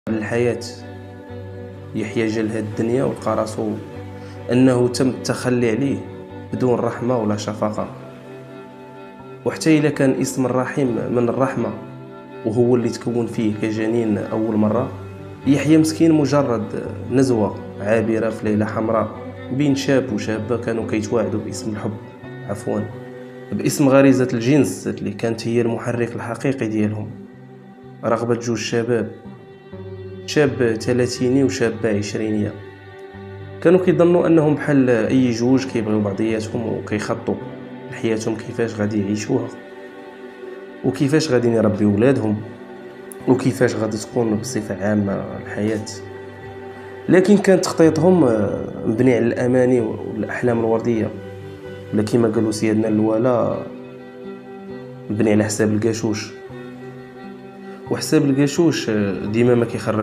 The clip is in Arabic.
الحياة يحيا جا لهاد الدنيا ولقى راسو أنه تم التخلي عليه بدون رحمة ولا شفقة. وحتى إلا كان اسم الرحيم من الرحمة وهو اللي تكون فيه كجنين أول مرة، يحيى مسكين مجرد نزوة عابرة في ليلة حمراء بين شاب وشابة كانوا كيتواعدوا باسم الحب، باسم غريزة الجنس اللي كانت هي المحرك الحقيقي ديالهم. رغبة جوج شباب، شاب ثلاثيني وشابة عشرينية، كانوا كيظنوا انهم بحال اي جوج كيبغيو بعضياتهم وكيخططوا لحياتهم كيفاش غادي يعيشوها وكيفاش غادي يربيو ولادهم وكيفاش غادي تكون بصفة عامة الحياة. لكن كان تخطيطهم مبني على الاماني والاحلام الوردية، ولا كما قالوا سيادنا الوالا مبني على حساب القاشوش. وحساب القاشوش ديما ما كيخرج